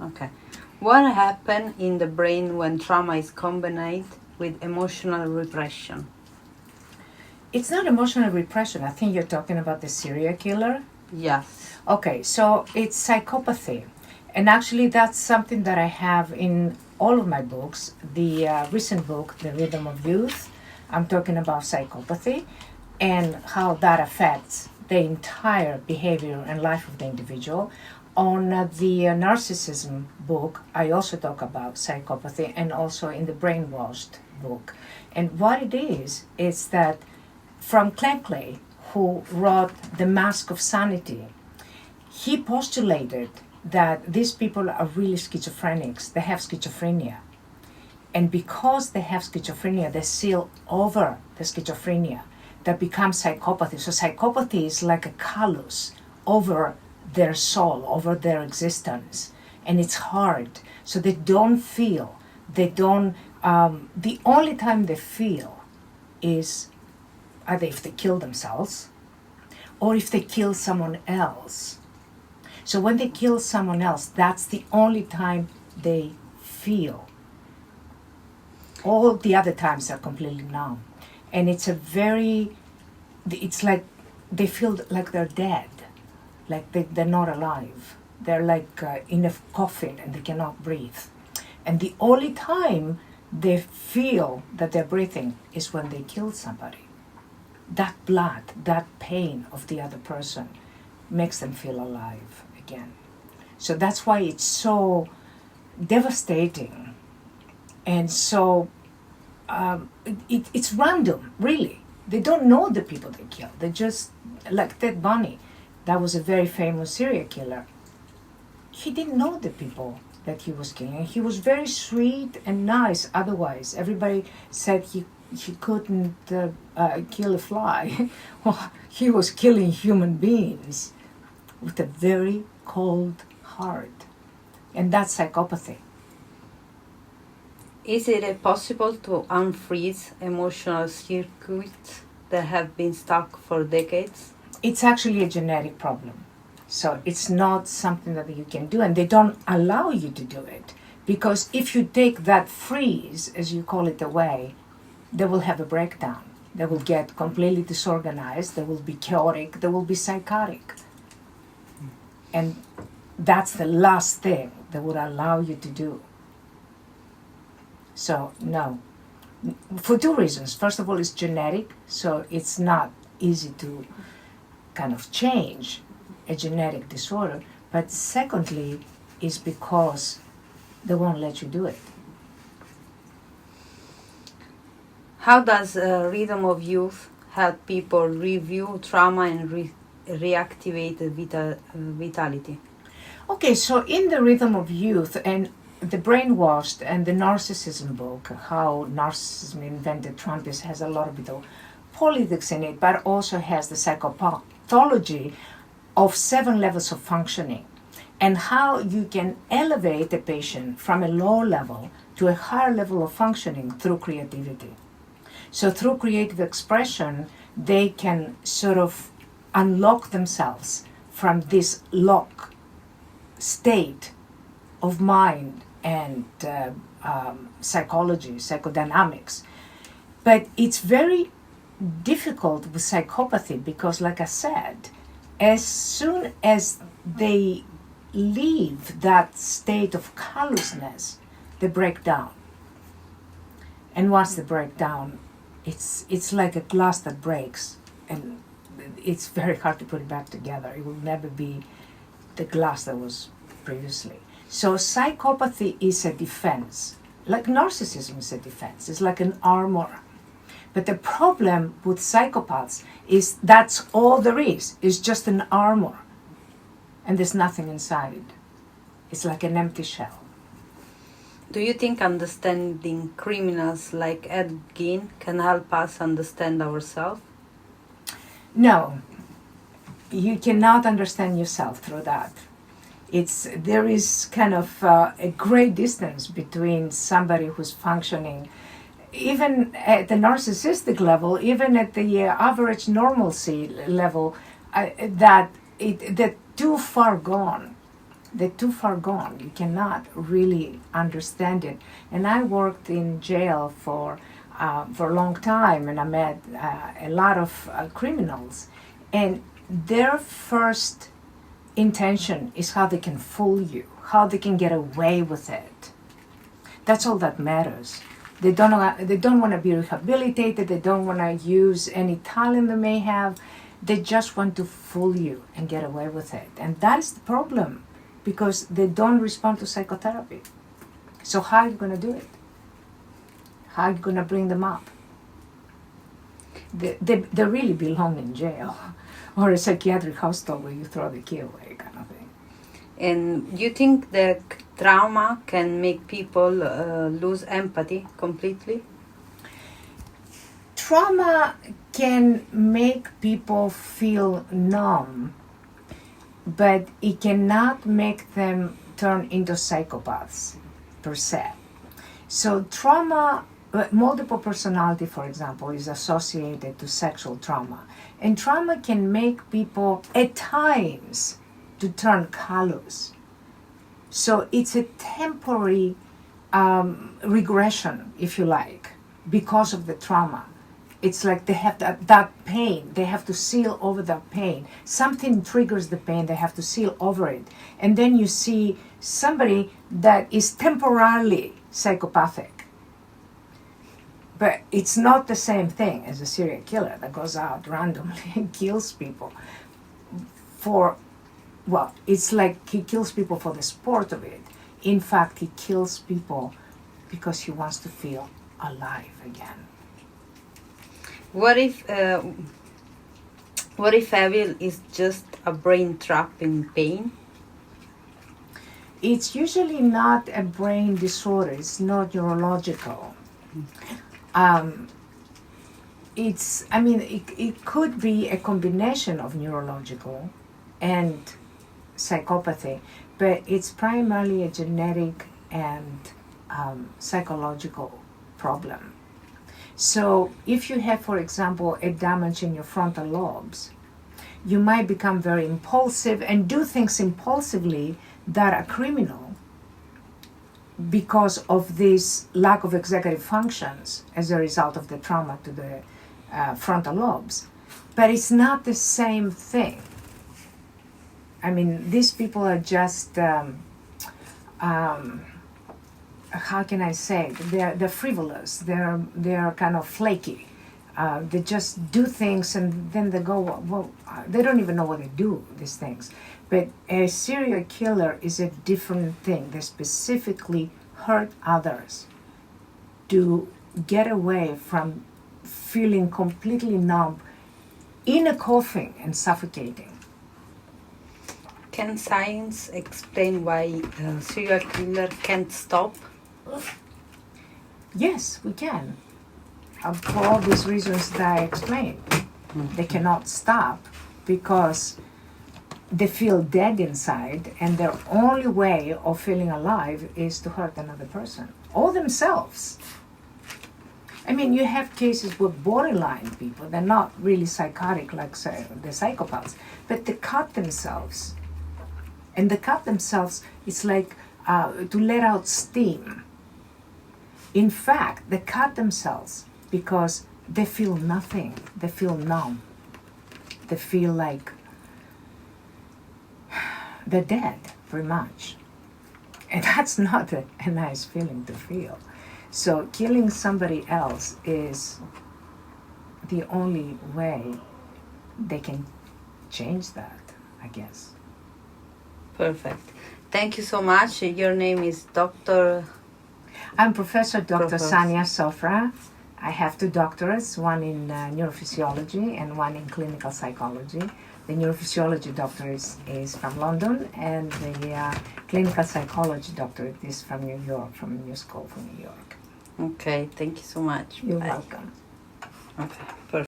Okay. What happens in the brain when trauma is combined with emotional repression? It's not emotional repression. I think you're talking about the serial killer. Yes. Okay, so it's psychopathy. And actually, that's something that I have in all of my books. The recent book, The Rhythm of Youth, I'm talking about psychopathy and how that affects the entire behavior and life of the individual. On the narcissism book, I also talk about psychopathy, and also in the brainwashed book. And what it is that from Clankley, who wrote The Mask of Sanity, he postulated that these people are really schizophrenics. They have schizophrenia. And because they have schizophrenia, they seal over the schizophrenia that becomes psychopathy. So psychopathy is like a callus over their soul, over their existence. And it's hard. So they don't feel. They don't, the only time they feel is either if they kill themselves or if they kill someone else. So when they kill someone else, that's the only time they feel. All the other times are completely numb. And it's it's like they feel like they're dead, like they're not alive. They're like in a coffin and they cannot breathe. And the only time they feel that they're breathing is when they kill somebody. That blood, that pain of the other person makes them feel alive again. So that's why it's so devastating. And so it's random, really. They don't know the people they kill. They just, like Ted Bundy, that was a very famous serial killer. He didn't know the people that he was killing. He was very sweet and nice otherwise. Everybody said he couldn't kill a fly. Well, he was killing human beings with a very cold heart. And that's psychopathy. Is it possible to unfreeze emotional circuits that have been stuck for decades? It's actually a genetic problem. So it's not something that you can do, and they don't allow you to do it. Because if you take that freeze, as you call it, away, they will have a breakdown. They will get completely disorganized, they will be chaotic, they will be psychotic. And that's the last thing they would allow you to do. So, no. For two reasons. First of all, it's genetic, so it's not easy to kind of change a genetic disorder. But secondly, is because they won't let you do it. How does Rhythm of Youth help people review trauma and reactivate vitality? Okay, so in the Rhythm of Youth and the Brainwashed and the Narcissism book, how narcissism invented Trump, has a lot of bit of politics in it, but also has the psychopathology of 7 levels of functioning and how you can elevate a patient from a low level to a higher level of functioning through creativity. So through creative expression, they can sort of unlock themselves from this lock state of mind and psychology, psychodynamics. But it's very difficult with psychopathy because, like I said, as soon as they leave that state of callousness, they break down. And once they break down, it's like a glass that breaks, and it's very hard to put it back together. It will never be the glass that was previously. So psychopathy is a defense. Like narcissism is a defense. It's like an armor. But the problem with psychopaths is that's all there is. It's just an armor. And there's nothing inside. It's like an empty shell. Do you think understanding criminals like Ed Gein can help us understand ourselves? No. You cannot understand yourself through that. There is kind of a great distance between somebody who's functioning, even at the narcissistic level, even at the average normalcy level, that they're too far gone. they're too far gone. You cannot really understand it. And I worked in jail for a long time, and I met a lot of criminals. And their first intention is how they can fool you, how they can get away with it. That's all that matters. They don't want to be rehabilitated. They don't want to use any talent they may have. They just want to fool you and get away with it. And that's the problem, because they don't respond to psychotherapy. So how are you going to do it? How are you going to bring them up? They really belong in jail or a psychiatric hospital where you throw the key away, kind of thing. And you think that trauma can make people lose empathy completely? Trauma can make people feel numb, but it cannot make them turn into psychopaths per se. So trauma, multiple personality, for example, is associated to sexual trauma. And trauma can make people, at times, to turn callous. So it's a temporary regression, if you like, because of the trauma. It's like they have that pain. They have to seal over that pain. Something triggers the pain. They have to seal over it. And then you see somebody that is temporarily psychopathic. But it's not the same thing as a serial killer that goes out randomly and kills people it's like he kills people for the sport of it. In fact, he kills people because he wants to feel alive again. What if evil is just a brain trap in pain? It's usually not a brain disorder. It's not neurological. It could be a combination of neurological and psychopathy, but it's primarily a genetic and psychological problem. So if you have, for example, a damage in your frontal lobes, you might become very impulsive and do things impulsively that are criminal because of this lack of executive functions as a result of the trauma to the frontal lobes. But it's not the same thing. I mean, these people are just, how can I say? They're frivolous. They're kind of flaky. They just do things and then they go, well, they don't even know what they do, these things. But a serial killer is a different thing. They specifically hurt others to get away from feeling completely numb in a coffin and suffocating. Can science explain why a serial killer can't stop? Yes, we can. For all these reasons that I explained. They cannot stop because they feel dead inside, and their only way of feeling alive is to hurt another person or themselves. I mean, you have cases with borderline people. They're not really psychotic like the psychopaths, but they cut themselves. And they cut themselves, it's like to let out steam. In fact, they cut themselves because they feel nothing. They feel numb. They feel like they're dead, pretty much. And that's not a nice feeling to feel. So killing somebody else is the only way they can change that, I guess. Perfect. Thank you so much. Your name is Dr. I'm Professor Dr. Sania Sofra. I have 2 doctorates, one in neurophysiology and one in clinical psychology. The neurophysiology doctorate is from London, and the clinical psychology doctorate is from New York, from a new school from New York. Okay, thank you so much. You're Bye. welcome. Okay, perfect.